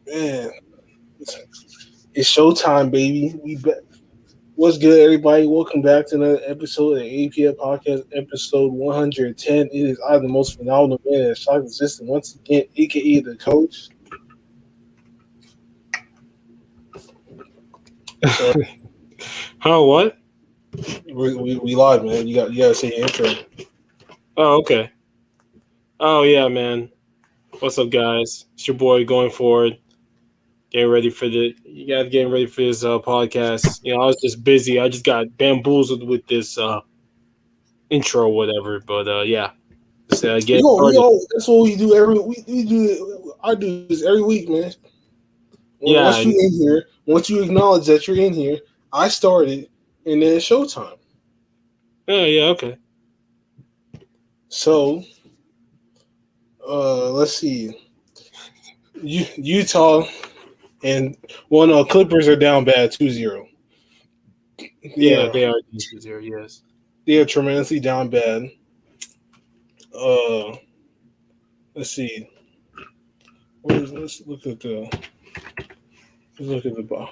Man, it's showtime, baby. What's good, everybody? Welcome back to another episode of the APF Podcast, episode 110. It is I, the most phenomenal man in shock existence, once again, aka the coach. So Huh? What? we live, man. You gotta say your intro. Oh, okay. Oh, yeah, man. What's up, guys? It's your boy going forward. You guys getting ready for this podcast. I was just busy. I just got bamboozled with this intro or whatever. But yeah, just We get all, we started. all. That's what we do every. We do. I do this every week, man. Yeah, Once you in here, once you acknowledge that you're in here, I started, and then it's showtime. yeah, okay. So, let's see. Utah and Clippers are down bad 2-0. Yeah, Yeah, they are decent here, yes. they are tremendously down bad. Uh, let's see. Let's look at the ball.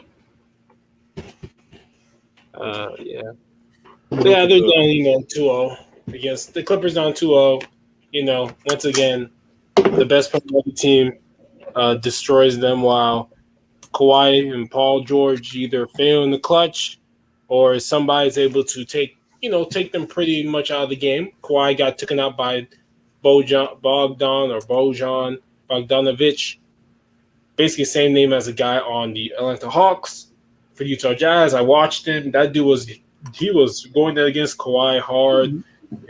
Yeah. Yeah, they're down, 2-0 against the Clippers down 2-0. Once again, the best player of the team destroys them while Kawhi and Paul George either fail in the clutch or somebody's able to take them pretty much out of the game. Kawhi got taken out by Bojan Bogdanovic, basically same name as a guy on the Atlanta Hawks for Utah Jazz. I watched him. That dude was going there against Kawhi hard.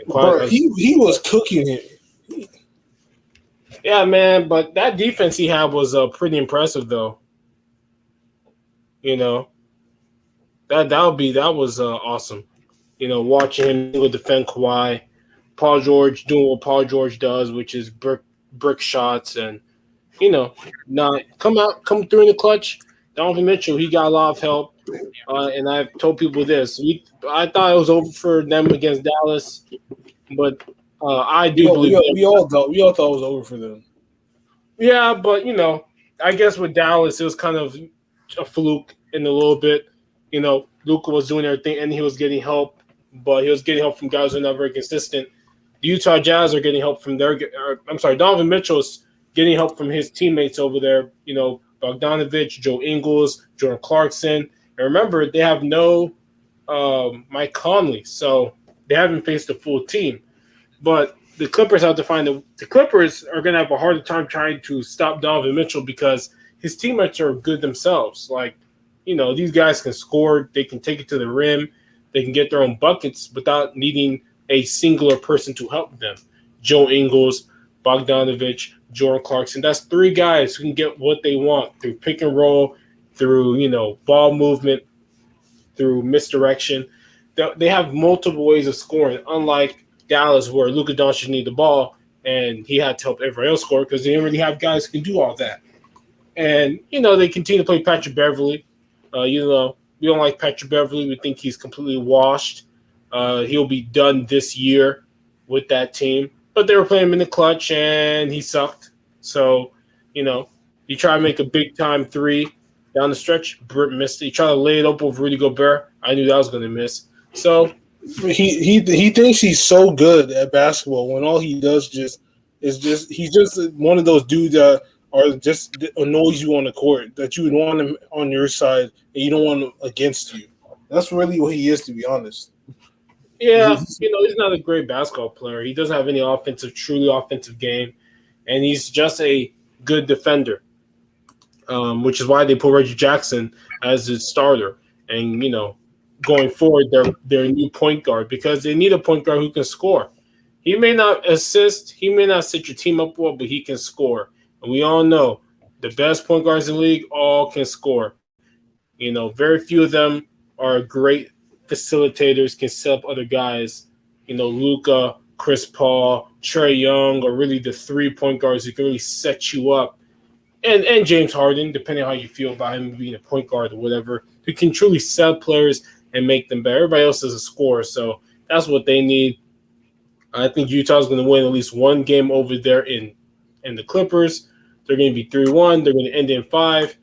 Bro, he was cooking it. Yeah, man, but that defense he had was pretty impressive, though. That was awesome. Watching him defend Kawhi, Paul George doing what Paul George does, which is brick shots, and not come through in the clutch. Donovan Mitchell, he got a lot of help, and I've told people this. I thought it was over for them against Dallas, but I do believe we all thought it was over for them. Yeah, but I guess with Dallas, it was kind of a fluke in a little bit. Luka was doing everything, and he was getting help, but he was getting help from guys who are not very consistent. The Utah Jazz are getting help from Donovan Mitchell's getting help from his teammates over there. Bogdanovic, Joe Ingles, Jordan Clarkson, and remember they have no Mike Conley, so they haven't faced a full team. But the Clippers have to find the Clippers are going to have a harder time trying to stop Donovan Mitchell because his teammates are good themselves. These guys can score. They can take it to the rim. They can get their own buckets without needing a singular person to help them. Joe Ingles, Bogdanovic, Jordan Clarkson. That's three guys who can get what they want through pick and roll, through, ball movement, through misdirection. They have multiple ways of scoring, unlike Dallas, where Luka Doncic needed the ball and he had to help everybody else score because they didn't really have guys who can do all that. And, they continue to play Patrick Beverley. We don't like Patrick Beverley. We think he's completely washed. He'll be done this year with that team. But they were playing him in the clutch, and he sucked. So, you try to make a big-time three down the stretch, Britt missed it. He tried to lay it up with Rudy Gobert. I knew that was going to miss. So he thinks he's so good at basketball when all he does he's just one of those dudes that are just annoys you on the court that you would want him on your side and you don't want him against you. That's really what he is, to be honest. Yeah, he's not a great basketball player. He doesn't have any truly offensive game, and he's just a good defender, which is why they put Reggie Jackson as his starter. And, going forward, their new point guard because they need a point guard who can score. He may not assist, he may not set your team up well, but he can score. And we all know the best point guards in the league all can score. Very few of them are great facilitators, can set up other guys. Luka, Chris Paul, Trae Young are really the 3 point guards who can really set you up. And James Harden, depending on how you feel about him being a point guard or whatever, who can truly set up players and make them better. Everybody else is a scorer, so that's what they need. I think Utah's going to win at least one game over there in the Clippers. they're going to be 3-1. They're going to end in 5.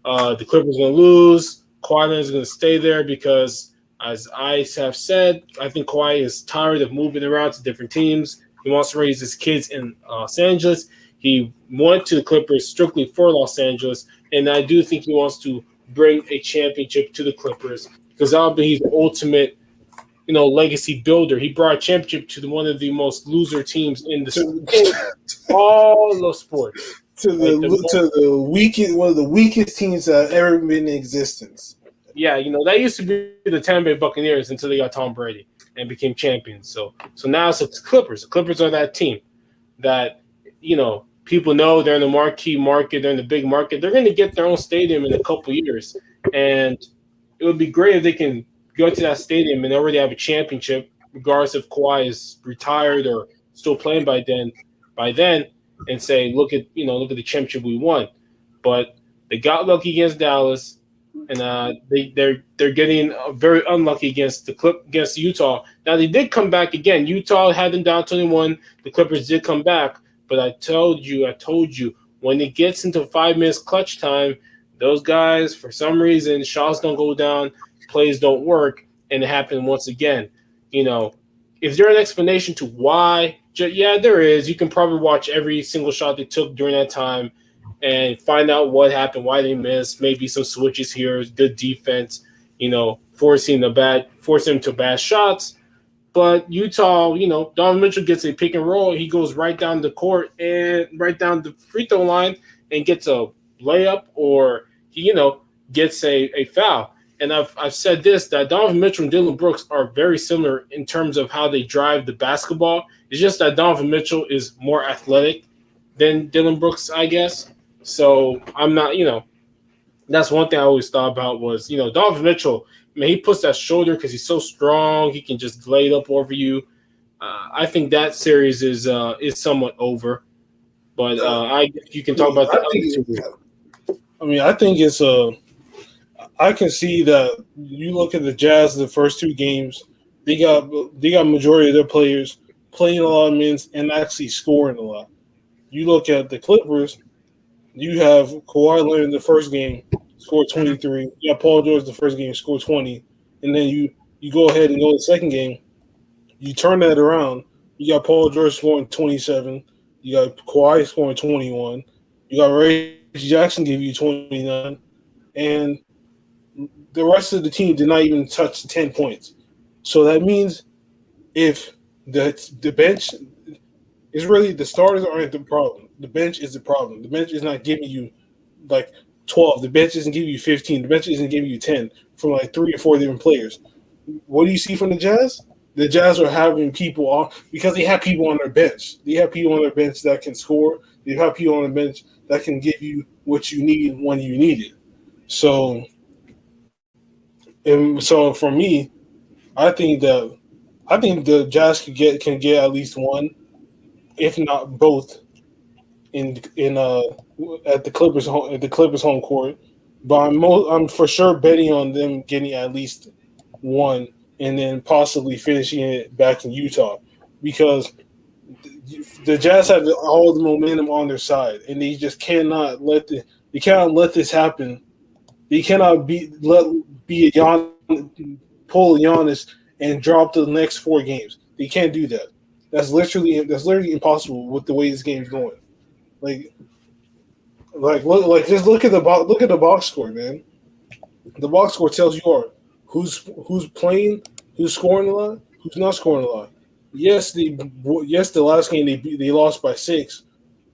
The Clippers are going to lose. Kawhi Leonard is going to stay there because, as I have said, I think Kawhi is tired of moving around to different teams. He wants to raise his kids in Los Angeles. He went to the Clippers strictly for Los Angeles, and I do think he wants to bring a championship to the Clippers because that'll be his ultimate, legacy builder. He brought a championship to one of the most loser teams in all the sports. To the weakest, one of the weakest teams that have ever been in existence. Yeah, that used to be the Tampa Bay Buccaneers until they got Tom Brady and became champions. So now it's the Clippers. The Clippers are that team that, people know they're in the marquee market, they're in the big market. They're going to get their own stadium in a couple years. And it would be great if they can go to that stadium and already have a championship, regardless if Kawhi is retired or still playing by then, and say, look at the championship we won. But they got lucky against Dallas, and they're getting very unlucky against Utah. Now they did come back again. Utah had them down 21. The Clippers did come back, but I told you, when it gets into 5 minutes clutch time, those guys, for some reason, shots don't go down, plays don't work, and it happened once again. Is there an explanation to why? Yeah, there is. You can probably watch every single shot they took during that time and find out what happened, why they missed, maybe some switches here, good defense, forcing them to bad shots. But Utah, Donovan Mitchell gets a pick and roll. He goes right down the court and right down the free throw line and gets a layup, or he, gets a foul. And I've said this, that Donovan Mitchell and Dillon Brooks are very similar in terms of how they drive the basketball. It's just that Donovan Mitchell is more athletic than Dillon Brooks, I guess. So I'm not, that's one thing I always thought about was, Donovan Mitchell, he puts that shoulder because he's so strong. He can just glide up over you. I think that series is somewhat over. But you can talk about that. I think it's I can see that you look at the Jazz the first 2 games, they got majority of their players playing a lot of minutes and actually scoring a lot. You look at the Clippers, you have Kawhi Leonard in the first game, scored 23. You got Paul George the first game, scored 20. And then you go ahead and go to the second game. You turn that around. You got Paul George scoring 27. You got Kawhi scoring 21. You got Ray Jackson give you 29. And the rest of the team did not even touch 10 points. So that means if the bench is really, the starters aren't the problem. The bench is the problem. The bench is not giving you like 12. The bench isn't giving you 15. The bench isn't giving you 10 from like 3 or 4 different players. What do you see from the Jazz? The Jazz are having people on because they have people on their bench. They have people on their bench that can score. They have people on the bench that can give you what you need when you need it. So for me, I think the Jazz can get at least one, if not both, at the Clippers home court. But I'm for sure betting on them getting at least one, and then possibly finishing it back in Utah, because the Jazz have all the momentum on their side, and they just cannot let this happen. They cannot pull Giannis and drop the next 4 games. They can't do that. That's literally impossible with the way this game's going. Just look at the box score, man. The box score tells you who's playing, who's scoring a lot, who's not scoring a lot. Yes, the last game they lost by 6,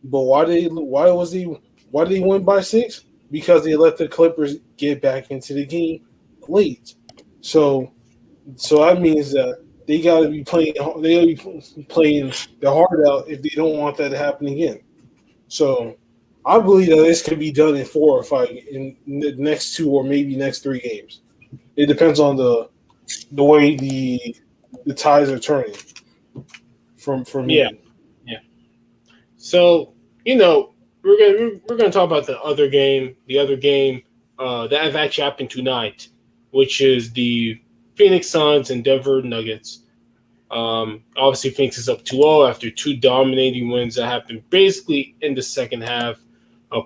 but why did they win by 6? Because they let the Clippers get back into the game late. So that means that they gotta be playing their heart out if they don't want that to happen again. So I believe that this could be done in 4 or 5 in the next 2 or maybe next 3 games. It depends on the way the tides are turning. From me. Yeah. So we're gonna talk about the other game that actually happened tonight, which is the Phoenix Suns and Denver Nuggets. Obviously, Phoenix is up 2-0 after 2 dominating wins that happened basically in the second half.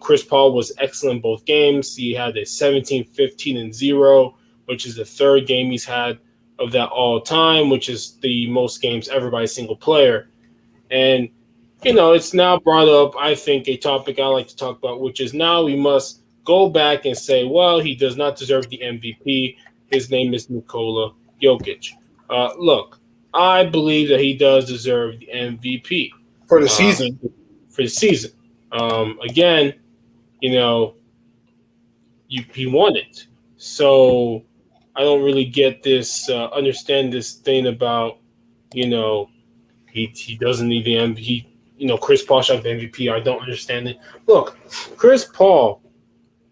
Chris Paul was excellent in both games. He had a 17, 15, and 0, which is the third game he's had of that all time, which is the most games ever by a single player. And, it's now brought up, I think, a topic I like to talk about, which is now we must go back and say, well, he does not deserve the MVP. His name is Nikola Jokic. Look, I believe that he does deserve the MVP. For the season. Again, he won it. So I don't really get this, understand this thing about, he doesn't need the MVP. Chris Paul shot the MVP. I don't understand it. Look, Chris Paul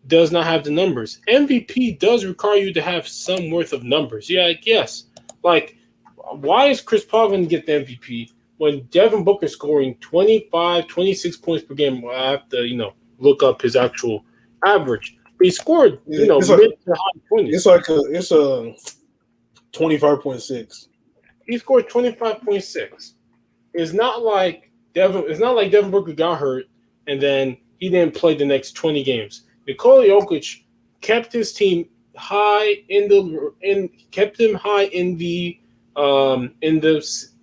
does not have the numbers. MVP does require you to have some worth of numbers. Yeah, yes. Like, why is Chris Paul going to get the MVP when Devin Booker scoring 25, 26 points per game? I have to, look up his actual average. But he scored, mid to high 20s. It's a 25.6. He scored 25.6. It's not like Devin Booker got hurt and then he didn't play the next 20 games. Nikola Jokic kept his team high in the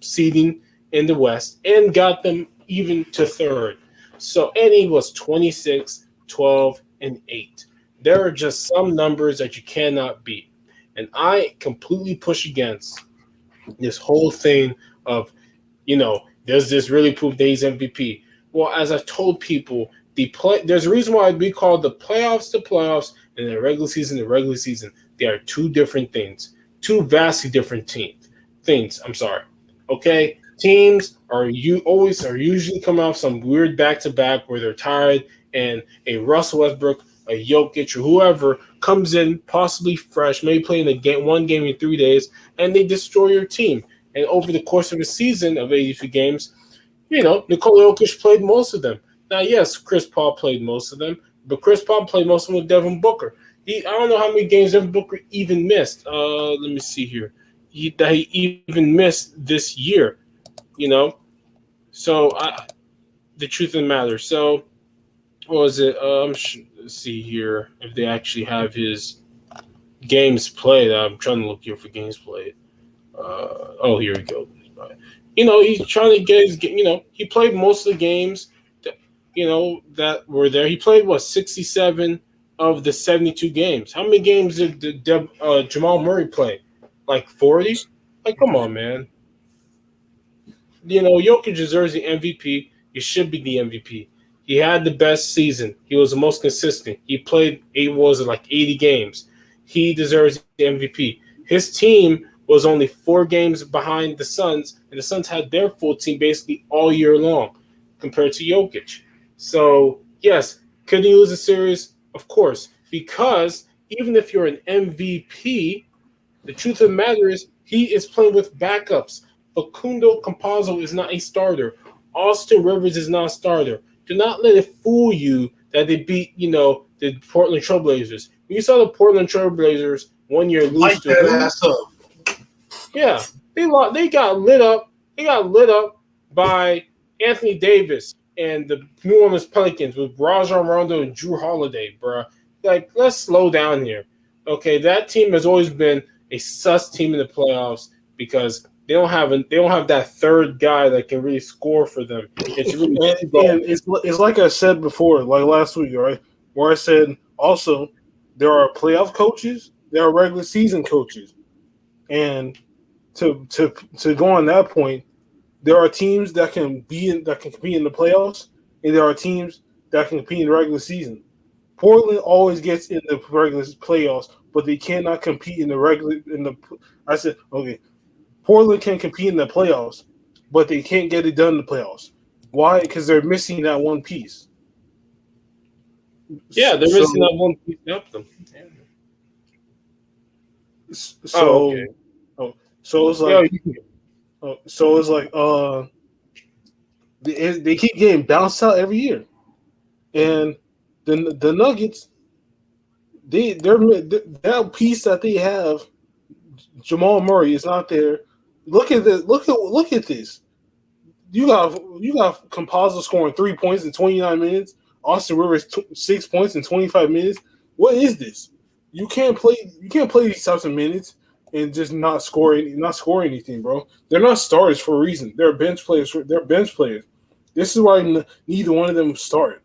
seeding in the West and got them even to third. So, and he was 26, 12, and 8. There are just some numbers that you cannot beat. And I completely push against this whole thing of, does this really prove that he's MVP? Well, as I've told people, there's a reason why we call the playoffs and the regular season the regular season. They are two different things, two vastly different things. I'm sorry. Okay, teams usually coming off some weird back-to-back where they're tired, and a Russell Westbrook, a Jokic, or whoever comes in possibly fresh, maybe playing one game in 3 days, and they destroy your team. And over the course of a season of 82 games, Nikola Jokic played most of them. Now, yes, Chris Paul played most of them, but Chris Paul played most of them with Devin Booker. I don't know how many games Devin Booker even missed. Let me see here. He even missed this year, So, the truth of the matter. So, what was it? Let's see here if they actually have his games played. I'm trying to look here for games played. Here we go. He's trying to get his. He played most of the games. That were there. He played 67 of the 72 games. How many games did Jamal Murray play? Like 40? Like, come on, man. Jokic deserves the MVP. He should be the MVP. He had the best season. He was the most consistent. He played 80 games. He deserves the MVP. His team was only 4 games behind the Suns, and the Suns had their full team basically all year long compared to Jokic. So, yes, could he lose a series? Of course, because even if you're an MVP, the truth of the matter is he is playing with backups. Facundo Campazzo is not a starter. Austin Rivers is not a starter. Do not let it fool you that they beat, the Portland Trailblazers. When you saw the Portland Trailblazers 1 year lose to that ass up. Yeah, they got lit up. They got lit up by Anthony Davis and the New Orleans Pelicans with Rajon Rondo and Drew Holiday, bro. Like, let's slow down here. Okay, that team has always been a sus team in the playoffs because they don't have that third guy that can really score for them. It's really it's like I said before, like last week, right? Where I said also there are playoff coaches, there are regular season coaches, and to go on that point, there are teams that can compete in the playoffs, and there are teams that can compete in the regular season. Portland always gets in the regular playoffs, but they cannot compete in the regular. I said, okay, Portland can compete in the playoffs, but they can't get it done in the playoffs. Why? Because they're missing that one piece. Yeah, they're missing that one piece to help them. So it's like. So it's like they keep getting bounced out every year, and the Nuggets, they're that piece that they have, Jamal Murray is not there. Look at this. Look at this. You got Campazzo scoring 3 points in 29 minutes. Austin Rivers 6 points in 25 minutes. What is this? You can't play these types of minutes and just not score anything, bro. They're not starters for a reason. They're bench players. This is why neither one of them start,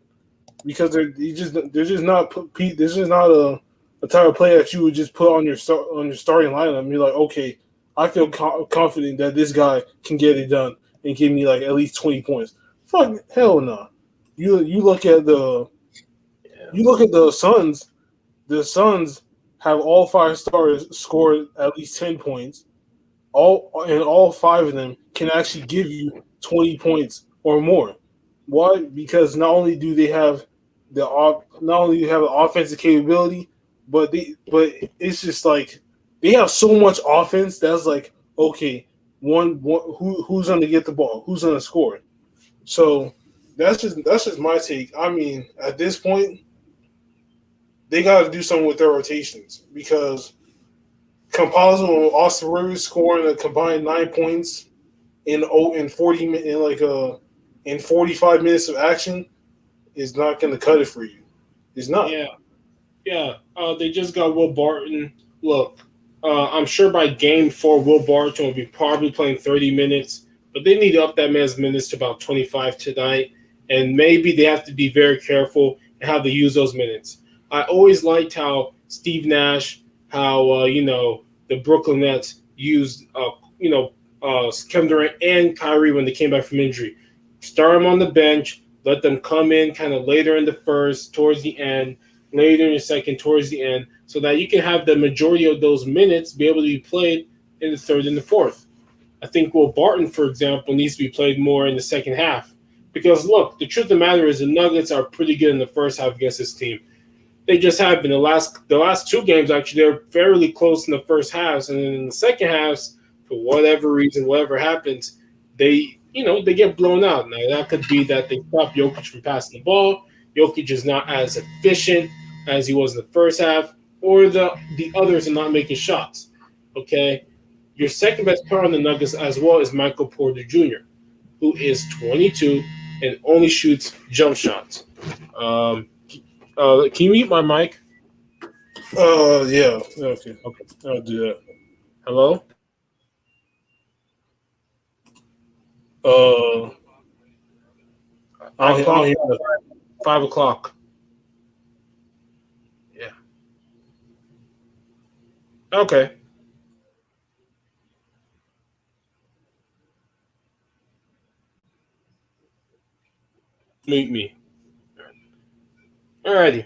because they're just not a type of player that you would just put on your starting lineup and be like, okay, I feel confident that this guy can get it done and give me like at least 20 points. Fuck, hell no. You look at the Suns. The Suns have all 5 stars scored at least 10 points. All 5 of them can actually give you 20 points or more. Why? Because not only do they have the offensive capability, but it's just like they have so much offense that's like, okay, who's gonna get the ball? Who's gonna score? So that's just my take. I mean, at this point, they got to do something with their rotations, because composite with Austin Rivers scoring a combined 9 points in 45 minutes of action is not going to cut it for you. It's not. Yeah. They just got Will Barton. Look, I'm sure by game 4, Will Barton will be probably playing 30 minutes, but they need to up that man's minutes to about 25 tonight, and maybe they have to be very careful in how they use those minutes. I always liked how Steve Nash, the Brooklyn Nets used, Kevin Durant and Kyrie when they came back from injury. Start them on the bench, let them come in kind of later in the first, towards the end, later in the second, towards the end, so that you can have the majority of those minutes be able to be played in the third and the fourth. I think Will Barton, for example, needs to be played more in the second half. Because, look, the truth of the matter is the Nuggets are pretty good in the first half against this team. They just have been. The last 2 games, actually, they're fairly close in the first halves. And then in the second halves, for whatever reason, whatever happens, they get blown out. Now, that could be that they stop Jokic from passing the ball. Jokic is not as efficient as he was in the first half, or the others are not making shots. Okay? Your second best player on the Nuggets as well is Michael Porter Jr., who is 22 and only shoots jump shots. Can you mute my mic? Yeah. Okay. I'll do that. Hello? I'll hear that. 5 o'clock. Yeah. Okay. Mute me. Alrighty.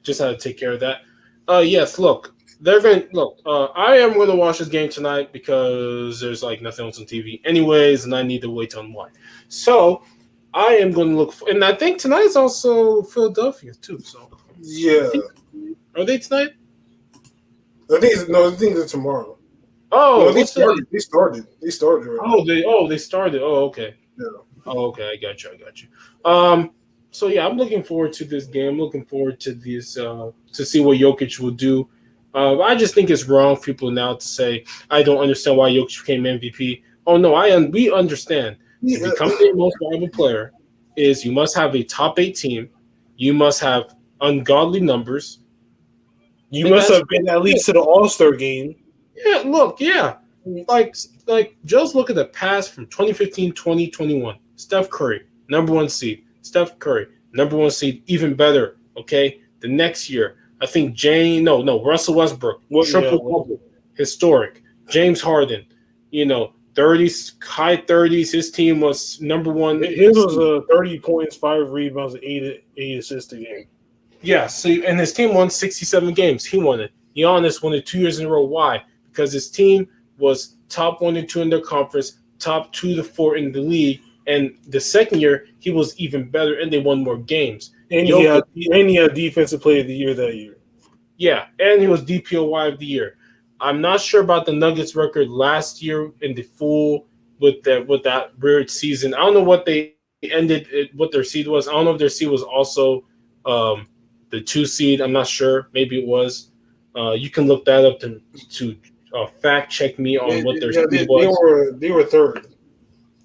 Just had to take care of that. Yes, look. I am going to watch this game tonight because there's like nothing else on TV anyways, and I need to wait to unwind. So I am going to look for, and I think tonight is also Philadelphia too. So yeah, are they tonight? I think it's tomorrow. Oh, no, they started. They started. Right? They started. Oh, okay. Yeah. Oh, okay. I got you. So yeah, I'm looking forward to this game. I'm looking forward to this to see what Jokic will do. I just think it's wrong for people now to say I don't understand why Jokic became MVP. Oh no, we understand. To become the most valuable player is you must have a top 8 team, you must have ungodly numbers, you must have been at least to the All-Star game. Yeah, look, yeah. Like just look at the past from 2015, 2021. Steph Curry, number 1 seed. Steph Curry, number 1 seed, even better. Okay, the next year, I think Russell Westbrook, triple-double, historic. James Harden, 30s, high 30s. His team was number 1. His was 30 points, 5 rebounds, 8 assists a game. Yeah, and his team won 67 games. He won it. Giannis won it 2 years in a row. Why? Because his team was top 1 and 2 in their conference, top 2 to 4 in the league. And the second year, he was even better, and they won more games. And he had Defensive Player of the Year that year. Yeah, and he was DPOY of the year. I'm not sure about the Nuggets record last year in the full with that weird season. I don't know what they ended, what their seed was. I don't know if their seed was also the 2 seed. I'm not sure. Maybe it was. You can look that up to fact check me on what their seed was. They were 3rd.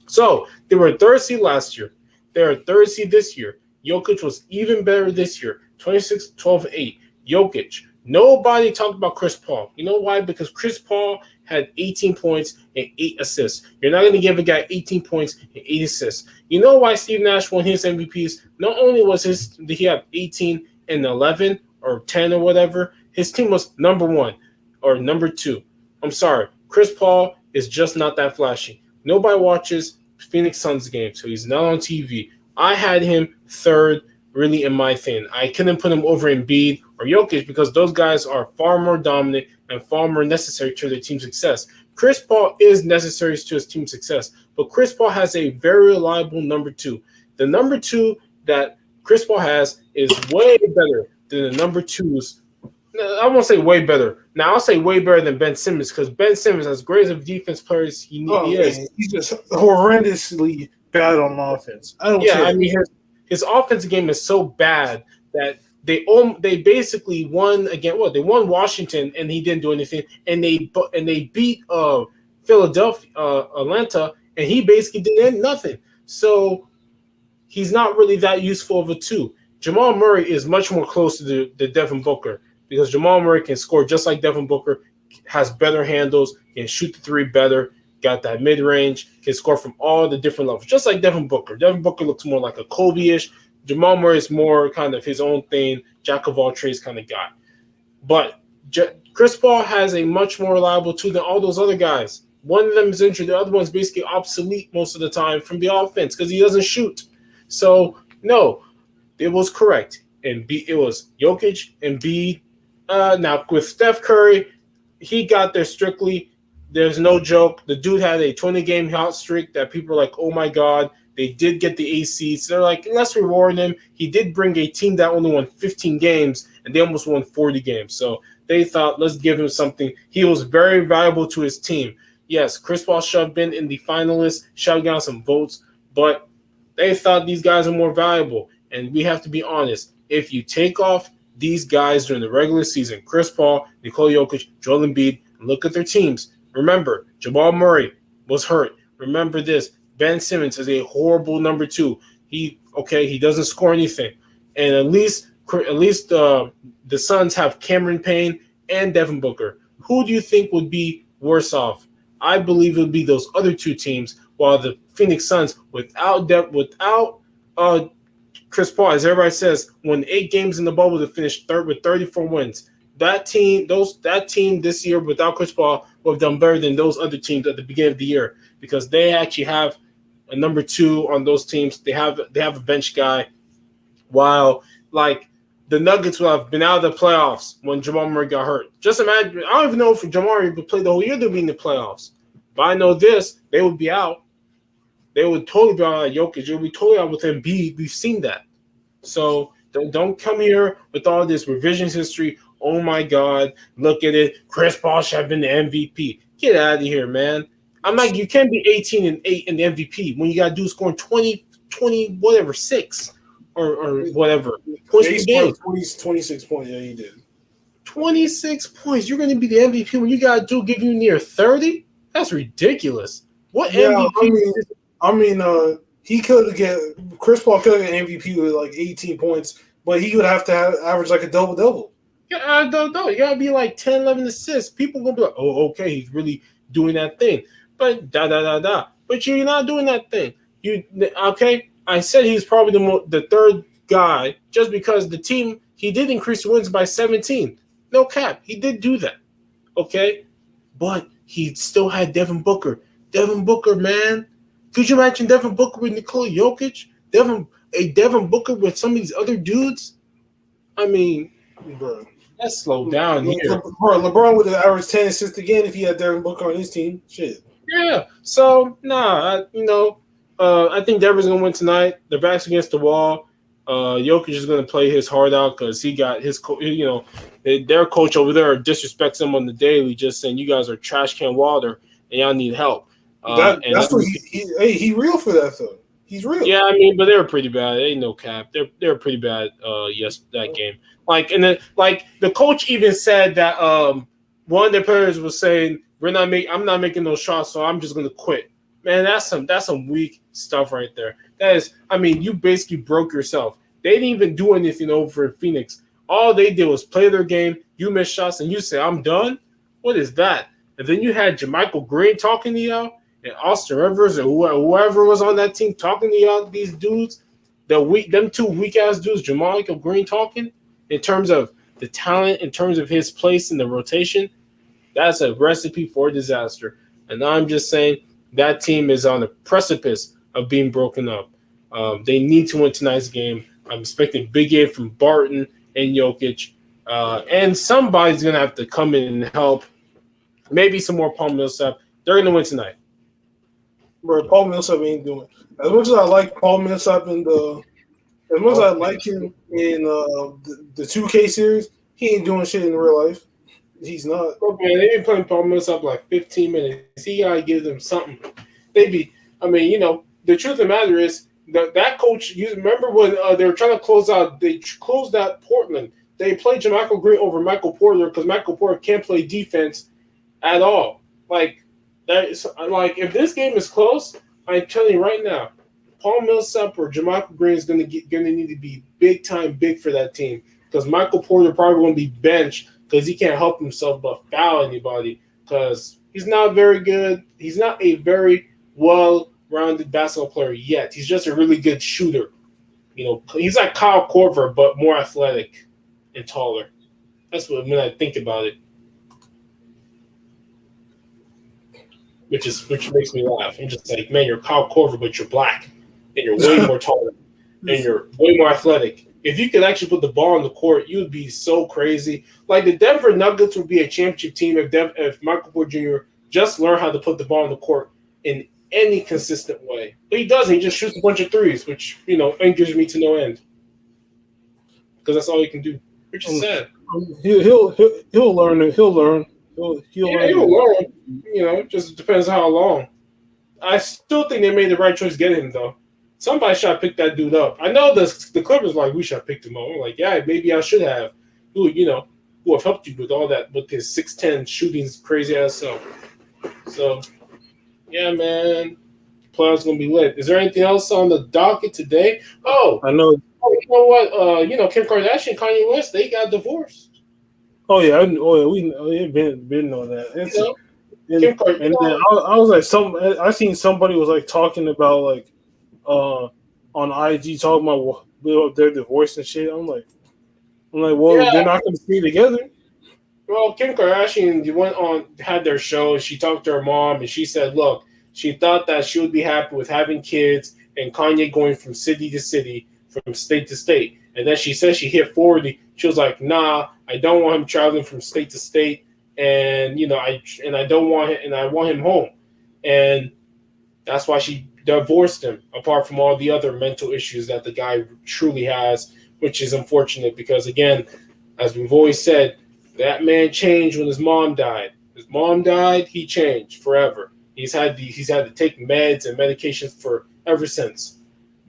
So they were a 3rd seed last year. They're a 3rd seed this year. Jokic was even better this year. 26, 12, 8. Jokic. Nobody talked about Chris Paul. You know why? Because Chris Paul had 18 points and 8 assists. You're not going to give a guy 18 points and 8 assists. You know why Steve Nash won his MVPs? Not only did he have 18 and 11 or 10 or whatever, his team was number 1 or number 2. I'm sorry. Chris Paul is just not that flashy. Nobody watches Phoenix Suns games, so he's not on TV. I had him third really in my thing. I couldn't put him over Embiid or Jokic because those guys are far more dominant and far more necessary to their team's success. Chris Paul is necessary to his team's success, but Chris Paul has a very reliable number 2. The number 2 that Chris Paul has is way better than the number 2s. I won't say way better. Now, I'll say way better than Ben Simmons because Ben Simmons, as great as a defense player as he is, man, he's just horrendously bad on offense. I don't care. I mean, his offensive game is so bad that they basically won again. What they won Washington and he didn't do anything, and they beat Philadelphia, Atlanta, and he basically did nothing. So he's not really that useful of a 2. Jamal Murray is much more close to the Devin Booker because Jamal Murray can score just like Devin Booker, has better handles, can shoot the 3 better, got that mid-range, can score from all the different levels, just like Devin Booker. Devin Booker looks more like a Kobe-ish. Jamal Murray is more kind of his own thing, jack of all trades kind of guy. But Chris Paul has a much more reliable 2 than all those other guys. One of them is injured. The other one's basically obsolete most of the time from the offense because he doesn't shoot. So, no, it was correct. It was Jokic and Embiid. Now, with Steph Curry, he got there strictly. There's no joke. The dude had a 20-game hot streak that people are like, oh, my God. They did get the AC. So they're like, let's reward him. He did bring a team that only won 15 games, and they almost won 40 games. So they thought, let's give him something. He was very valuable to his team. Yes, Chris Paul should have been in the finalists, should have gotten some votes, but they thought these guys are more valuable. And we have to be honest. If you take off these guys during the regular season, Chris Paul, Nikola Jokic, Joel Embiid, look at their teams. Remember, Jamal Murray was hurt. Remember this. Ben Simmons is a horrible number 2. He doesn't score anything. And at least the Suns have Cameron Payne and Devin Booker. Who do you think would be worse off? I believe it would be those other 2 teams, while the Phoenix Suns, without Chris Paul, as everybody says, won 8 games in the bubble to finish third with 34 wins. That team this year without Chris Paul would have done better than those other teams at the beginning of the year because they actually have a number 2 on those teams. They have a bench guy. While like the Nuggets would have been out of the playoffs when Jamal Murray got hurt. Just imagine. I don't even know if Jamal Murray would play the whole year to be in the playoffs. But I know this: they would be out. They would totally be out of Jokic. They would be totally out with Embiid. We've seen that. So don't come here with all this revisions history. Oh my God, look at it. Chris Paul should have been the MVP. Get out of here, man. I'm like, you can't be 18 and 8 in the MVP when you got to do scoring 20, whatever, 6 or whatever. Points per game. 26 points. Yeah, he did. 26 points. You're going to be the MVP when you got to give you near 30? That's ridiculous. What MVP? He could get Chris Paul could get an MVP with like 18 points, but he would have to average like a double-double. Yeah, no. You got to be like 10, 11 assists. People going to be like, oh, okay, he's really doing that thing. But But you're not doing that thing. I said he's probably the third guy just because the team, he did increase the wins by 17. No cap. He did do that. Okay? But he still had Devin Booker. Devin Booker, man. Could you imagine Devin Booker with Nikola Jokic? Devin Booker with some of these other dudes? I mean, bro, let's slow down here. LeBron would have averaged 10 assists again if he had Devin Booker on his team. Shit. Yeah. So, I think Denver's going to win tonight. Their back's against the wall. Jokic is going to play his heart out because he got his, their coach over there disrespects him on the daily, just saying you guys are trash can water and y'all need help. That's what he real for that though. He's real. Yeah, but they were pretty bad. Ain't no cap. They were pretty bad. That game. The coach even said that one of their players was saying I'm not making those shots, so I'm just gonna quit. Man, that's some weak stuff right there. That is, you basically broke yourself. They didn't even do anything over in Phoenix. All they did was play their game. You miss shots, and you say, "I'm done." What is that? And then you had Jermichael Green talking to y'all, and Austin Rivers, or whoever was on that team talking to y'all. These dudes, them two weak ass dudes, Jermichael Green talking in terms of the talent, in terms of his place in the rotation. That's a recipe for disaster. And I'm just saying that team is on the precipice of being broken up. They need to win tonight's game. I'm expecting a big game from Barton and Jokic. And somebody's going to have to come in and help. Maybe some more Paul Millsap. They're going to win tonight. Bro, Paul Millsap ain't doing. As much as I like Paul Millsap as much as I like him in the 2K series, he ain't doing shit in real life. He's not. Okay, they've been playing Paul Millsap like 15 minutes. He got to give them something. The truth of the matter is that coach, you remember when they were trying to close out Portland. They played Jermichael Green over Michael Porter because Michael Porter can't play defense at all. If this game is close, I'm telling you right now, Paul Millsap or Jermichael Green is going to need to be big for that team because Michael Porter probably going to be benched because he can't help himself but foul anybody because he's not very good. He's not a very well-rounded basketball player yet. He's just a really good shooter. He's like Kyle Korver but more athletic and taller. That's what when I think about it. Which makes me laugh. I'm just like, man, you're Kyle Korver, but you're black, and you're way more taller, and you're way more athletic. If you could actually put the ball on the court, you would be so crazy. Like the Denver Nuggets would be a championship team if Michael Porter Jr. just learned how to put the ball on the court in any consistent way. But he doesn't. He just shoots a bunch of threes, which angers me to no end. Because that's all he can do. Which is sad. He'll learn. He'll learn. He'll learn. It just depends how long. I still think they made the right choice getting him, though. Somebody should have picked that dude up. I know the Clippers like, we should have picked him up. I'm like, yeah, maybe I should have. Who have helped you with all that, with his 6'10 shooting crazy ass self. So, yeah, man. Playoffs going to be lit. Is there anything else on the docket today? Oh, I know. Oh, you know what? Kim Kardashian and Kanye West, they got divorced. Oh yeah, we been know that. And then I was like, I seen somebody was like talking about like on IG talking about their divorce and shit. I'm like, well, yeah. They're not going to stay together. Well, Kim Kardashian had their show, and she talked to her mom, and she said, look, she thought that she would be happy with having kids and Kanye going from city to city, from state to state. And then she said she hit 40. She was like, nah, I don't want him traveling from state to state, and I don't want him, and I want him home. And that's why she divorced him, apart from all the other mental issues that the guy truly has, which is unfortunate because, again, as we've always said, that man changed when his mom died. His mom died, he changed forever. He's had to take meds and medications for ever since.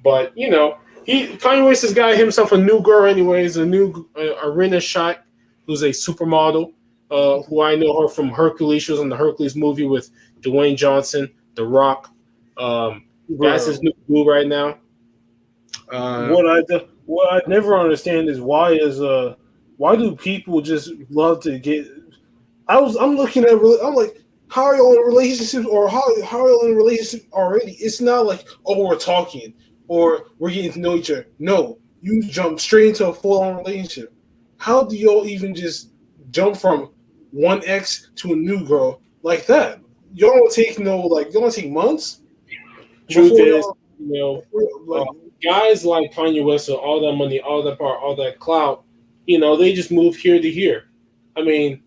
But, Kanye West has got himself a new girl anyways, a new Arena Shot, who's a supermodel, who I know her from Hercules. She was in the Hercules movie with Dwayne Johnson, The Rock. That's his new boo right now. What I never understand is why do people just love to get? I'm looking at. I'm like, how are y'all in relationships, or how are y'all in relationships already? It's not like, oh, we're talking or we're getting to know each other. No, you jump straight into a full-on relationship. How do y'all even just jump from one ex to a new girl like that? Y'all don't take months. Truth is, guys like Kanye West with all that money, all that power, all that clout, they just move here to here. I mean,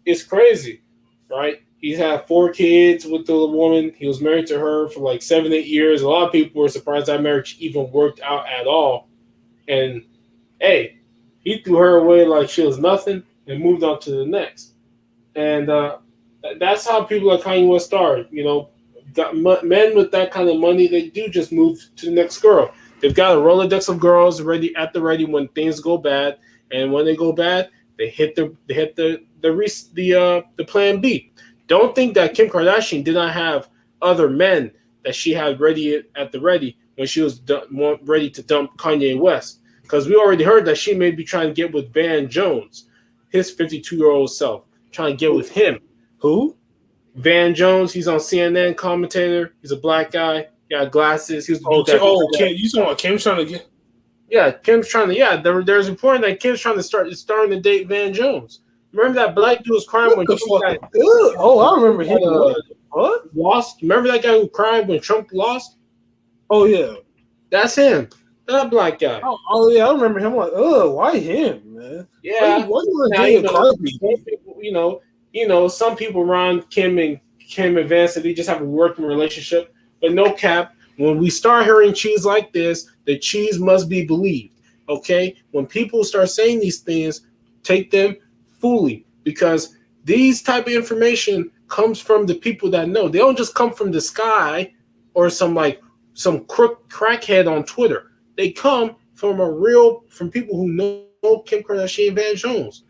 it's crazy, right? He's had 4 kids with the woman. He was married to her for like 7-8 years. A lot of people were surprised that marriage even worked out at all. And, hey, he threw her away like she was nothing and moved on to the next. And that's how people like Kanye West are. Men with that kind of money, they do just move to the next girl. They've got a Rolodex of girls ready when things go bad, and when they go bad, they hit the plan B. Don't think that Kim Kardashian did not have other men that she had ready at the ready when she was ready to dump Kanye West. Because we already heard that she may be trying to get with Van Jones, his 52-year-old self, trying to get with him. Who? Van Jones, he's on CNN, commentator. He's a black guy. He got glasses. He's Kim, you talking about Kim trying to get? Yeah, Kim's trying to. Yeah, there's reporting that Kim's trying to starting to date Van Jones. Remember that black dude was crying when Trump got, Oh, I remember him. What? Lost. Remember that guy who cried when Trump lost? Oh yeah, that's him. That black guy. Oh yeah, I remember him. Like, why him, man? Yeah. Why you know, some people around Kim and Vance, they just have a working relationship, but no cap. When we start hearing cheese like this, the cheese must be believed. Okay, when people start saying these things, take them fully, because these type of information comes from the people that know. They don't just come from the sky or some crackhead on Twitter. They come from people who know Kim Kardashian and Van Jones.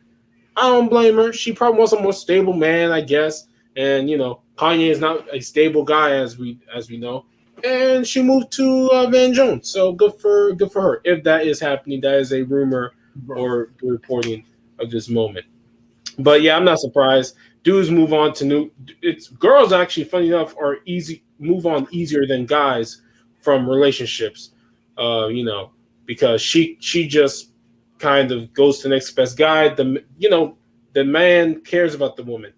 I don't blame her. She probably wants a more stable man, I guess. And Kanye is not a stable guy as we know. And she moved to Van Jones. So good for her. If that is happening, that is a rumor or reporting of this moment. But yeah, I'm not surprised. Dudes move on to new. It's girls actually, funny enough, are move on easier than guys from relationships. Because she just kind of goes to the next best guy. The man cares about the woman.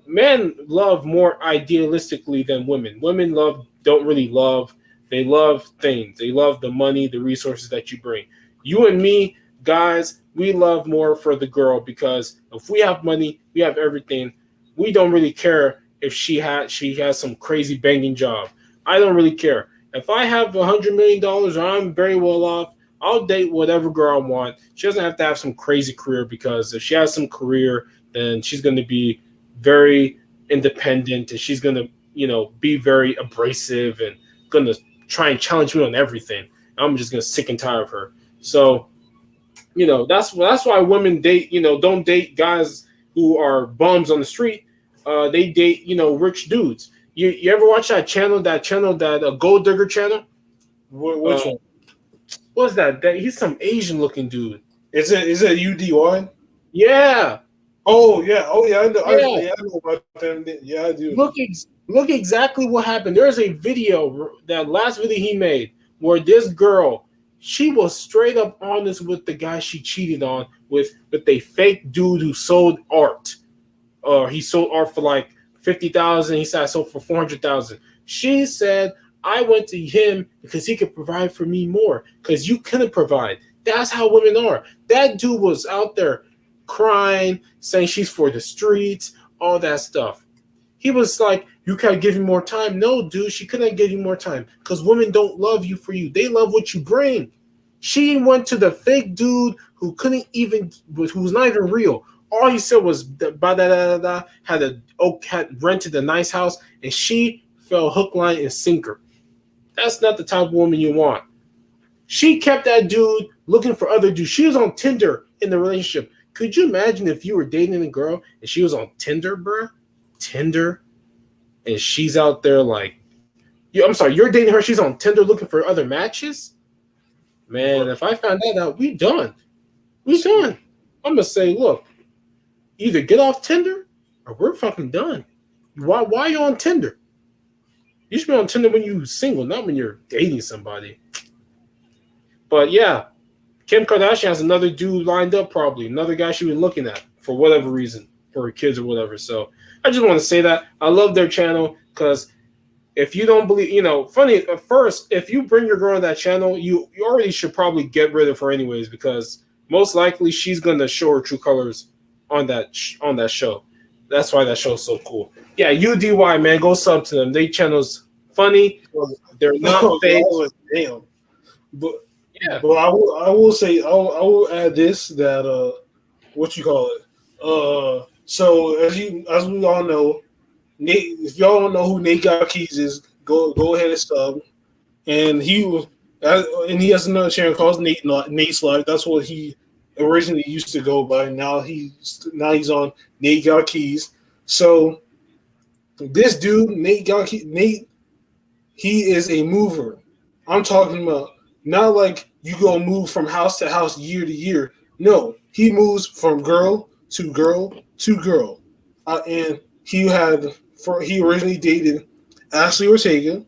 Men love more idealistically than women. Women don't really love. They love things. They love the money, the resources that you bring. You and me, guys, we love more for the girl, because if we have money, we have everything. We don't really care if she has some crazy banging job. I don't really care. If I have $100 million or I'm very well off, I'll date whatever girl I want. She doesn't have to have some crazy career, because if she has some career, then she's going to be very independent, and she's going to, be very abrasive and going to try and challenge me on everything. I'm just going to sick and tired of her. So, that's why women date, don't date guys who are bums on the street. They date, rich dudes. You ever watch that channel, that Gold Digger channel? Which one? What's that? He's some Asian looking dude. Is it UDY? Yeah. Oh yeah. I know. Yeah. I know about them. Yeah, I do. Look exactly what happened. There's a video, that last video he made, where this girl, she was straight up honest with the guy she cheated on with a fake dude who sold art. He sold art for like $50,000. He said I sold for $400,000. She said, I went to him because he could provide for me more, because you couldn't provide. That's how women are. That dude was out there crying, saying she's for the streets, all that stuff. He was like, you can't give me more time. No, dude, she couldn't give you more time, because women don't love you for you. They love what you bring. She went to the fake dude who's not even real. All he said was had rented a nice house, and she fell hook, line, and sinker. That's not the type of woman you want. She kept that dude looking for other dudes. She was on Tinder in the relationship. Could you imagine if you were dating a girl and she was on Tinder, bro? Tinder, and she's out there like, you're dating her. She's on Tinder looking for other matches. Man, if I found that out, we done. I'm gonna say, look, either get off Tinder or we're fucking done. Why are you on Tinder? You should be on Tinder when you're single, not when you're dating somebody. But yeah, Kim Kardashian has another dude lined up, probably another guy she's been looking at for whatever reason, for her kids or whatever. So I just want to say that I love their channel, because if you don't believe, funny at first, if you bring your girl on that channel, you already should probably get rid of her anyways, because most likely she's gonna show her true colors on that show. That's why that show's so cool. Yeah, UDY, man, go sub to them. They channel's funny. They're not fake. Damn. But yeah, but I will say I will add this, that what you call it. So as we all know, Nate, if y'all don't know who Nate Got Keys is, go ahead and sub. And he has another channel called Nate's Life. That's what he originally used to go by. Now he's on Nate Got Keys. So this dude, Nate, he is a mover. I'm talking about not like you go move from house to house, year to year. No, he moves from girl to girl to girl, and he originally dated Ashley Ortega.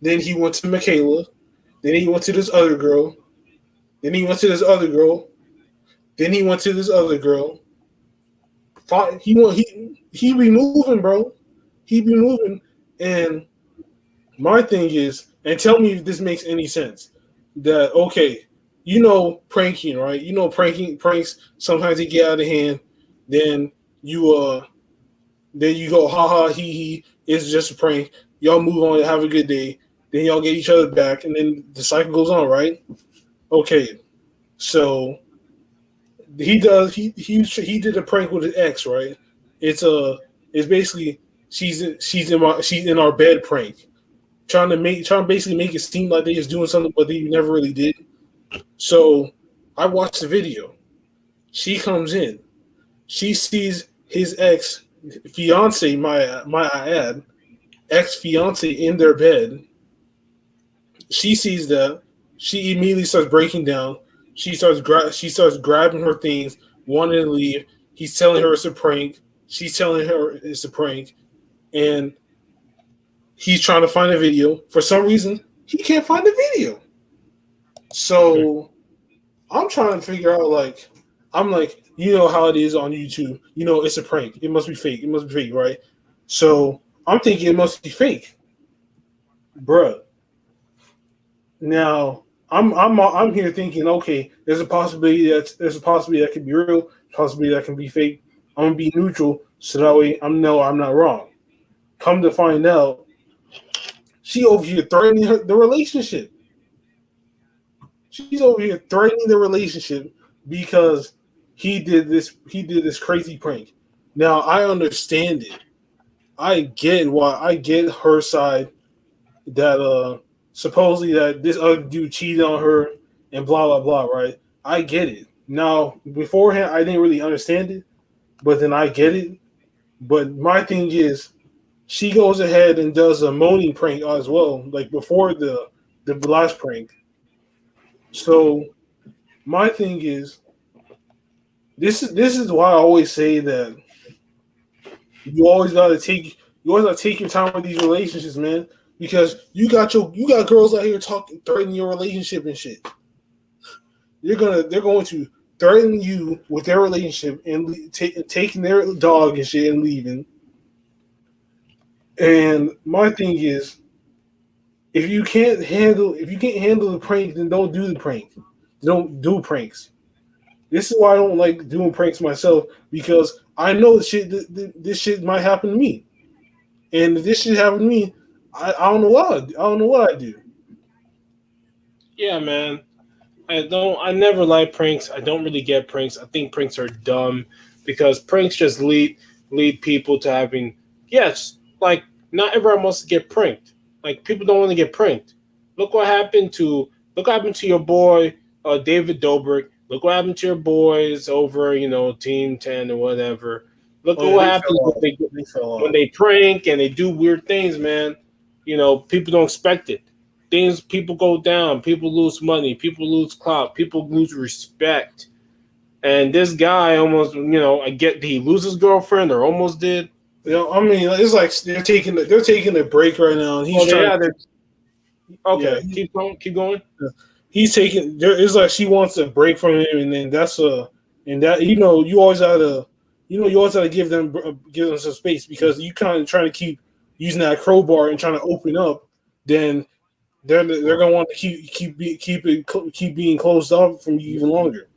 Then he went to Michaela. Then he went to this other girl. Then he went to this other girl. Then he went to this other girl. He be moving, bro. He be moving. And my thing is, and tell me if this makes any sense. That okay, pranking, right? Pranks. Sometimes they get out of hand. Then you go ha ha he he. It's just a prank. Y'all move on. Have a good day. Then y'all get each other back, and then the cycle goes on, right? Okay, so he did a prank with his ex, right? It's basically she's in our bed prank, trying to basically make it seem like they just doing something, but they never really did. So I watched the video. She comes in, she sees his ex fiance, ex fiance in their bed. She sees that. She immediately starts breaking down. She starts grabbing her things, wanting to leave. He's telling her it's a prank. She's telling her it's a prank, and he's trying to find a video. For some reason, he can't find the video. So I'm trying to figure out, I'm like, you know how it is on YouTube. It's a prank. It must be fake. It must be fake, right? So I'm thinking it must be fake, bruh. Now I'm here thinking, okay, there's a possibility that could be real, possibility that can be fake. I'm gonna be neutral so that way I'm not wrong. Come to find out, she over here threatening the relationship. She's over here threatening the relationship because he did this crazy prank. Now I understand it. I get her side that supposedly that this other dude cheated on her and blah blah blah, right? I get it. Now beforehand I didn't really understand it, but then I get it. But my thing is, she goes ahead and does a moaning prank as well, like before the last prank. So my thing is, this is why I always say that you always gotta take your time with these relationships, man. Because you got girls out here threatening your relationship and shit. They're going to threaten you with their relationship and taking their dog and shit and leaving. And my thing is, if you can't handle the prank, then don't do the prank. Don't do pranks. This is why I don't like doing pranks myself, because I know this shit might happen to me. And if this shit happened to me, I don't know what I do. Yeah, man. I never like pranks. I don't really get pranks. I think pranks are dumb because pranks just lead people to having, yes, like not everyone wants to get pranked. Like people don't want to get pranked. Look what happened to your boy David Dobrik. Look what happened to your boys over, Team 10 or whatever. Look at what happens when they prank and they do weird things, man. People don't expect it. People go down. People lose money. People lose clout. People lose respect. And this guy almost, I get, did he lose his girlfriend or almost did? I mean, it's like they're taking a break right now. And he's okay. Yeah. Keep going. He's taking. It's like she wants a break from him, and then you always gotta give them some space, because you kind of trying to keep using that crowbar and trying to open up, then they're gonna want to keep being closed off from you even longer.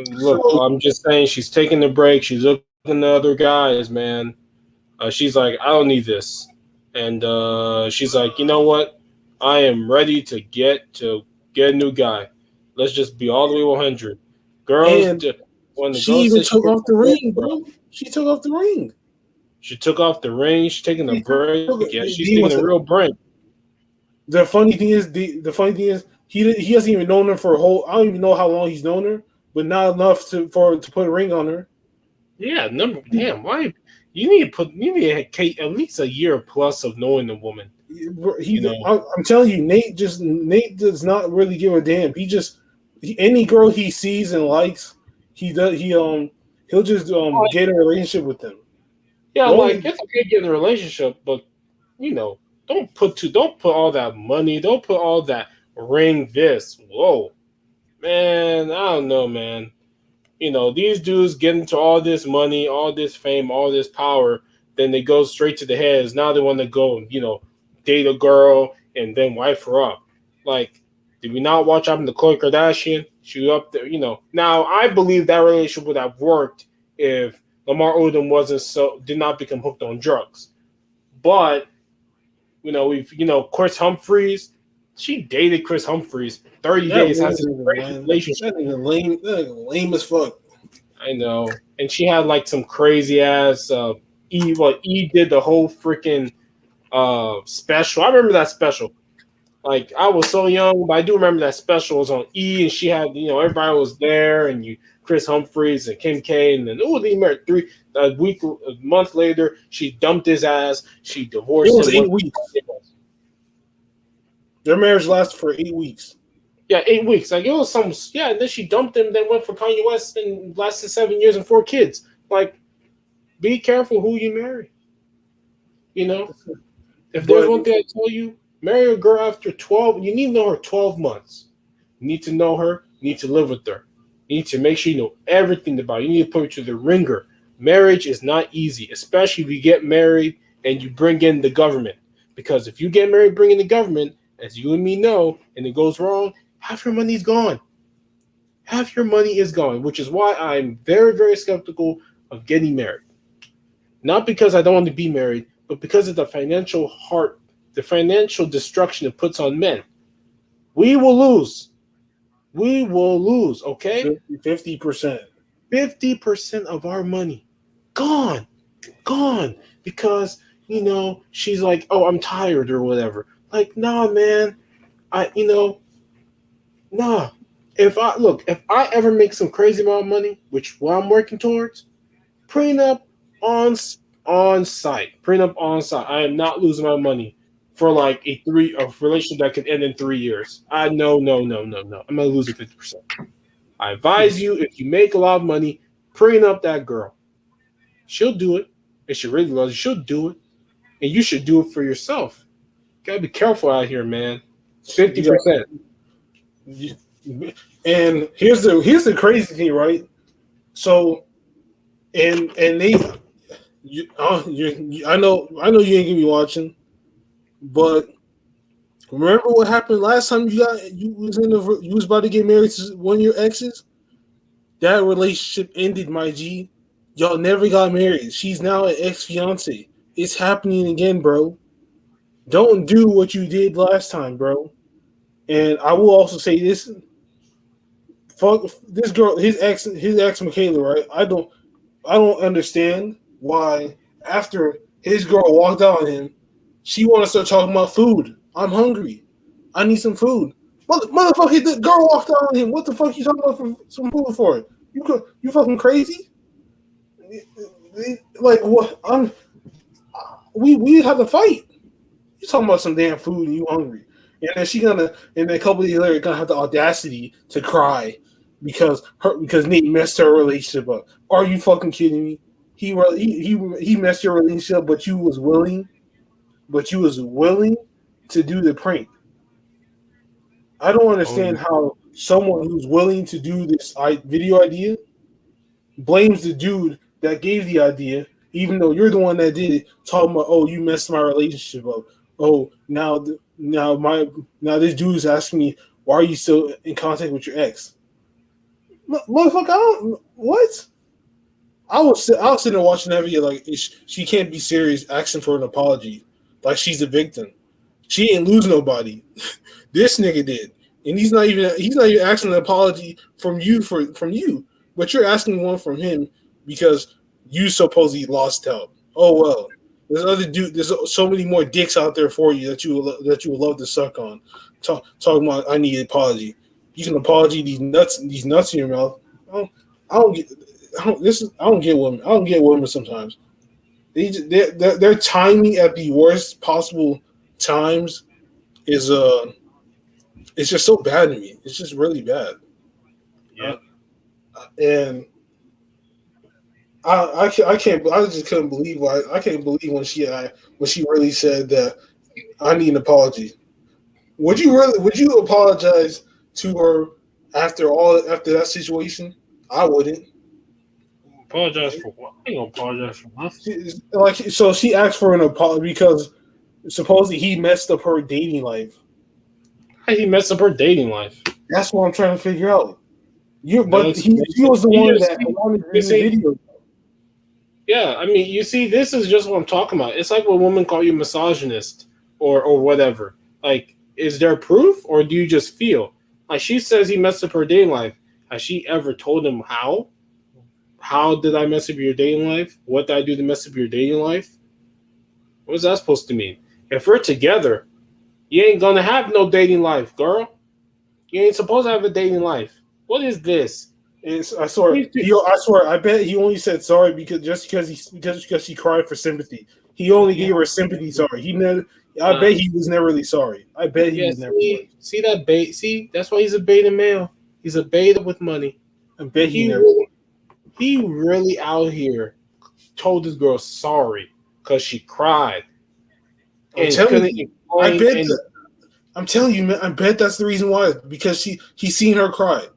Look, I'm just saying, she's taking the break. She's looking at other guys, man. She's like, I don't need this, and she's like, you know what? I am ready to get a new guy. Let's just be all the way 100. Girls, she even took off the ring, bro. She took off the ring. She took off the ring. She's taking a break. Yeah, she's taking a real break. The funny thing is, he hasn't even known her for a whole. I don't even know how long he's known her, but not enough to put a ring on her. Yeah, damn. Why you need to at least a year plus of knowing the woman. I'm telling you, Nate does not really give a damn. Any girl he sees and likes, he'll just get in a relationship with them. Yeah, like it's okay getting a relationship, but don't put all that money, don't put all that ring this. Whoa, man, I don't know, man. These dudes get into all this money, all this fame, all this power, then they go straight to the heads. Now they want to go, date a girl and then wife her up. Like, did we not watch out in the Khloe Kardashian? She up there, Now I believe that relationship would have worked if Lamar Odom did not become hooked on drugs. But Chris Humphries, she dated Chris Humphries 30 days. Has a great relationship. That lame as fuck. I know, and she had like some crazy ass. E did the whole freaking special. I remember that special. Like I was so young, but I do remember that special was on E, and she had everybody was there, and Chris Humphries and Kim K, and then they married a month later, she dumped his ass. She divorced him. It was 8 weeks. Their marriage lasted for 8 weeks. Yeah, 8 weeks. Like it was some. Yeah, and then she dumped him. Then went for Kanye West and lasted 7 years and 4 kids. Like, be careful who you marry. If there's one thing I tell you, marry a girl after 12. You need to know her 12 months. You need to know her. You need to live with her. You need to make sure you know everything about her. You need to put her to the ringer. Marriage is not easy, especially if you get married and you bring in the government. Because if you get married, bring in the government, as you and me know, and it goes wrong, half your money is gone. Half your money is gone, which is why I'm very, very skeptical of getting married. Not because I don't want to be married, but because of the financial destruction it puts on men. We will lose. We will lose, okay? 50%. 50% of our money. Gone. Because, she's like, oh, I'm tired or whatever. Like, nah, man. Nah. If I ever make some crazy amount of money, which what I'm working towards, prenup on site. Prenup on site. I am not losing my money for like a relationship that can end in 3 years. No. I'm gonna lose it 50%. I advise you, if you make a lot of money, prenup that girl. She'll do it. If she really loves you, she'll do it. And you should do it for yourself. Gotta be careful out here, man. 50%. And here's the crazy thing, right? So, and they, I know you ain't gonna be watching, but remember what happened last time you was about to get married to one of your exes? That relationship ended, my G. Y'all never got married. She's now an ex-fiance. It's happening again, bro. Don't do what you did last time, bro. And I will also say this. Fuck this girl, his ex Michaela, right? I don't understand why after his girl walked out on him, she want to start talking about food. I'm hungry. I need some food. Motherfucker, the girl walked out on him. What the fuck you talking about for some food for? You fucking crazy? Like what? We had to fight. You talking about some damn food and you hungry? And then a couple of days later, gonna have the audacity to cry because Nate messed her relationship up. Are you fucking kidding me? He messed your relationship up, but you was willing to do the prank. I don't understand how someone who's willing to do this video idea blames the dude that gave the idea, even though you're the one that did it, talking about, oh, you messed my relationship up. Oh, now this dude is asking me, why are you still in contact with your ex? Motherfucker, what? I was sitting there watching that video like she can't be serious, asking for an apology, like she's a victim. She didn't lose nobody. This nigga did, and he's not even asking an apology from you, but you're asking one from him because you supposedly lost help. Oh well. There's so many more dicks out there for you that you would love to suck on. Talking about I need an apology. You can apology these nuts in your mouth. I don't get women. I don't get women sometimes. They're timing at the worst possible times is it's just so bad to me. It's just really bad. Yeah. And I can't. I just couldn't believe why. I can't believe when she really said that I need an apology. Would you apologize to her after that situation? I wouldn't. Apologize for what? I ain't gonna apologize for nothing. So she asked for an apology because supposedly he messed up her dating life. How he messed up her dating life? That's what I'm trying to figure out. But She he was the one that wanted in the video. Yeah, I mean, you see, this is just what I'm talking about. It's like when women call you misogynist or whatever. Like, is there proof or do you just feel? Like, she says he messed up her dating life. Has she ever told him how? How did I mess up your dating life? What did I do to mess up your dating life? What is that supposed to mean? If we're together, you ain't gonna have no dating life, girl. You ain't supposed to have a dating life. What is this? I swear. I bet he only said sorry because she cried for sympathy. He only gave her sympathy. Sorry. I bet he was never really sorry. I bet he was never. See that bait? See, that's why he's a beta male. He's a beta with money. I bet he really out here told this girl sorry because she cried. I'm telling you, man. I bet that's the reason why. Because he's seen her cry.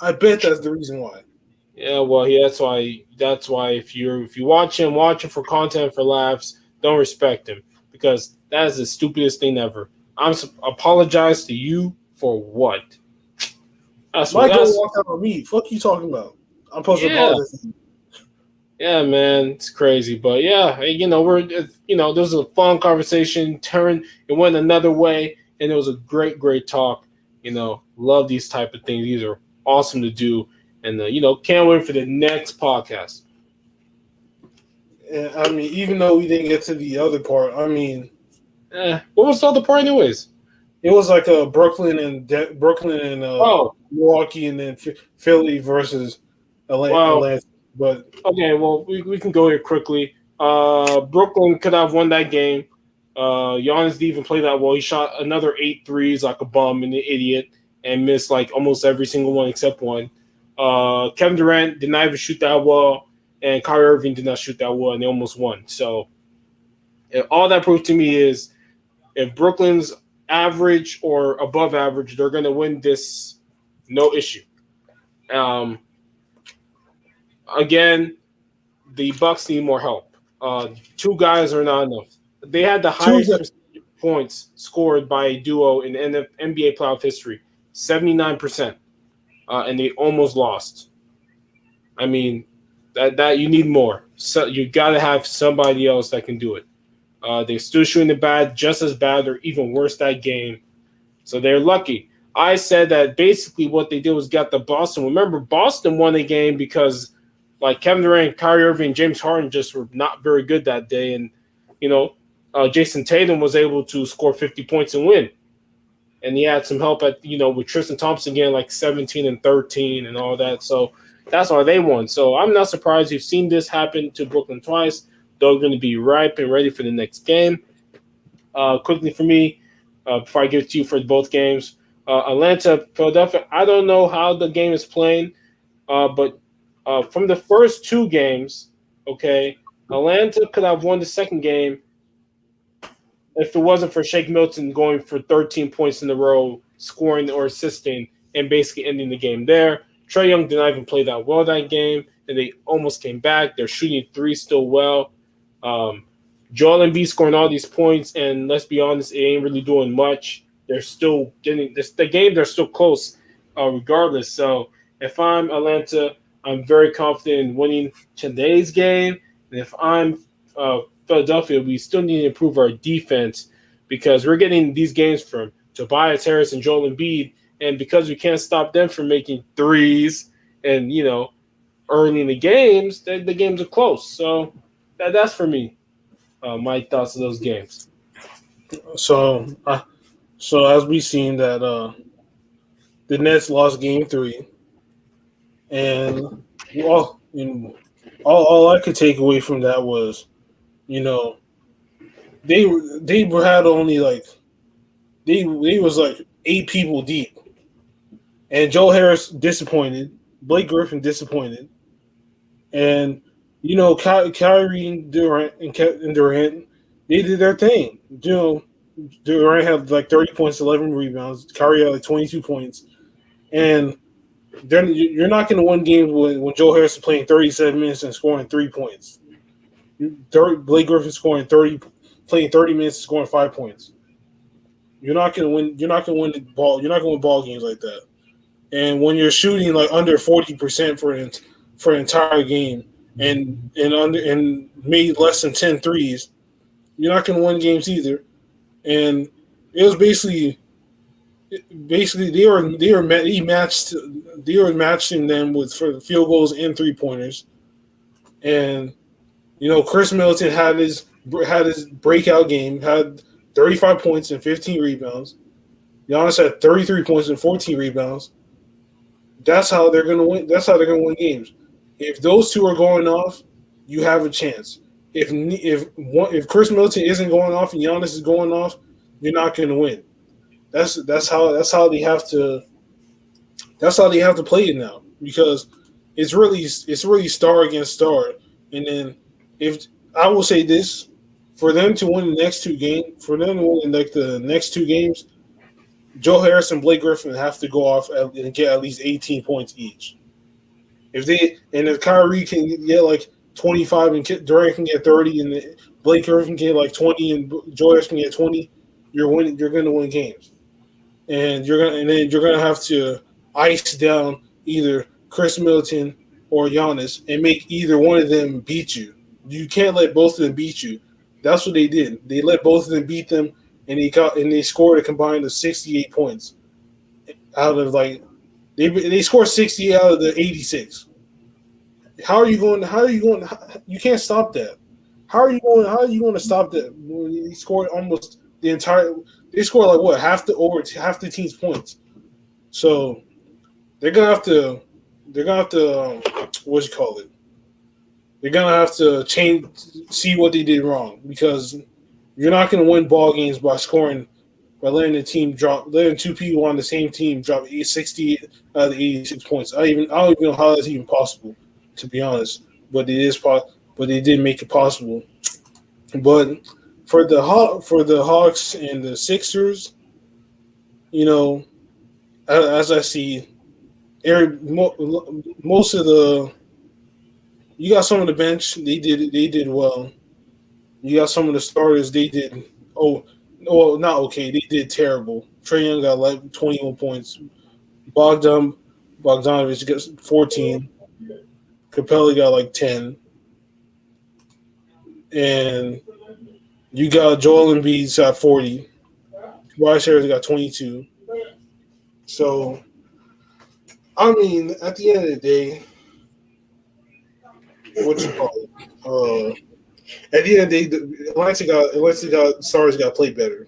I bet that's the reason why. Yeah, well, that's why if you watch him for content, for laughs, don't respect him because that is the stupidest thing ever. Apologize to you for what? My girl walked out on me. Fuck you talking about? I'm supposed to apologize. Yeah, man, it's crazy, but yeah, there's a fun conversation. It went another way, and it was a great talk. Love these type of things. These are awesome to do, and can't wait for the next podcast. And I mean, even though we didn't get to the other part, I mean, what was the other part, anyways? It was like a Brooklyn and Milwaukee, and then Philly versus Atlanta. But okay, well, we can go here quickly. Brooklyn could have won that game. Giannis didn't even play that well. He shot another 8 threes like a bum and an idiot and missed like almost every single one except one. Kevin Durant did not even shoot that well, and Kyrie Irving did not shoot that well, and they almost won. So all that proves to me is if Brooklyn's average or above average, they're going to win this no issue. Again, the Bucks need more help. 2 guys are not enough. They had the highest points scored by a duo in NBA playoff history, 79%, and they almost lost. I mean, that you need more. So you got to have somebody else that can do it. They're still shooting it bad, just as bad or even worse that game. So they're lucky. I said that basically what they did was got the Boston. Remember, Boston won the game because like Kevin Durant, Kyrie Irving, James Harden just were not very good that day. And, Jason Tatum was able to score 50 points and win. And he had some help with Tristan Thompson getting like 17 and 13 and all that. So that's why they won. So I'm not surprised you've seen this happen to Brooklyn twice. They're going to be ripe and ready for the next game. Quickly for me, before I give it to you for both games, Atlanta, Philadelphia, I don't know how the game is playing, but from the first 2 games, okay, Atlanta could have won the second game if it wasn't for Shake Milton going for 13 points in a row, scoring or assisting, and basically ending the game there. Trae Young did not even play that well that game, and they almost came back. They're shooting 3 still well. Joel Embiid scoring all these points, and let's be honest, it ain't really doing much. They're still getting this. The game, they're still close, regardless. So if I'm Atlanta, I'm very confident in winning today's game. And if I'm Philadelphia, we still need to improve our defense because we're getting these games from Tobias Harris and Joel Embiid, and because we can't stop them from making threes and early in the games, the games are close. So that's for me. My thoughts of those games. So as we seen that the Nets lost Game 3, and all I could take away from that was, they had only like they was like 8 people deep, and Joe Harris disappointed, Blake Griffin disappointed, and Kyrie and Durant they did their thing. Durant had like 30 points, 11 rebounds. Kyrie had like 22 points, and then you're not going to win games when Joe Harris is playing 37 minutes and scoring 3 points. Blake Griffin scoring 30, playing 30 minutes and scoring 5 points. You're not going to win. You're not going to win the ball. You're not going to win ball games like that. And when you're shooting like under 40% for an entire game and made less than 10 threes, you're not going to win games either. And it was basically he matching them for field goals and 3-pointers. And Chris Middleton had his breakout game, had 35 points and 15 rebounds. Giannis had 33 points and 14 rebounds. That's how they're going to win. That's how they're going to win games. If those two are going off, you have a chance. If Chris Middleton isn't going off and Giannis is going off, you're not going to win. That's how they have to play it now, because it's really star against star. And then if I will say this, for them to win the next 2 games, the next 2 games, Joe Harris and Blake Griffin have to go off and get at least 18 points each. If Kyrie can get like 25 and Durant can get 30 and Blake Griffin can get like 20 and Joe Harris can get 20, you're winning. You're going to win games, and then you're gonna have to ice down either Chris Middleton or Giannis and make either one of them beat you. You can't let both of them beat you. That's what they did. They let both of them beat them, and they scored a combined of 68 points out of like they scored 68 out of the 86. How are you going? You can't stop that. How are you going to stop that? When they scored almost the entire. They scored like what half the team's points. So they're gonna have to what you call it? They're gonna have to see what they did wrong, because you're not gonna win ball games by letting letting 2 people on the same team drop 68 out of the 86 points. I don't even know how that's even possible, to be honest. But it is but they did make it possible. But for the Hawks and the Sixers, as I see, most of you got some of the bench, they did well. You got some of the starters, they did not okay, they did terrible. Trae Young got like 21 points. Bogdanovich got 14. Capella got like 10. And you got Joel Embiid's got 40. Tobias Harris got 22. So, I mean, at the end of the day, what you call it? At the end of the day, Atlanta got stars got to play better,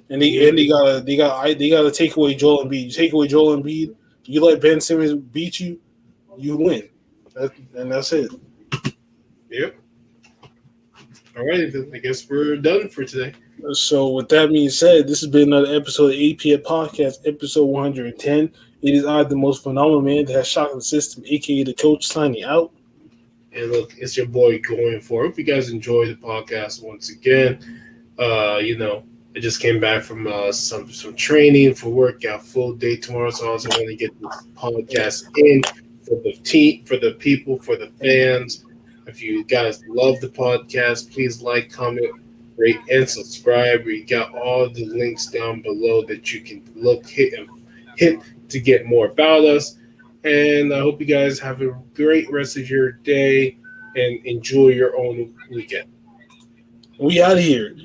and they gotta take away Joel Embiid. You take away Joel Embiid, you let Ben Simmons beat you, you win, and that's it. Yep. All right, I guess we're done for today. So, with that being said, this has been another episode of APF Podcast, episode 110. It is I, the most phenomenal man that has shocked the system, aka the coach, signing out. And look, it's your boy going for. Hope you guys enjoyed the podcast once again. I just came back from some training for work. Got full day tomorrow, so I also want to get this podcast in for the team, for the people, for the fans. If you guys love the podcast, please like, comment, rate, and subscribe. We got all the links down below that you can hit to get more about us. And I hope you guys have a great rest of your day and enjoy your own weekend. We out of here.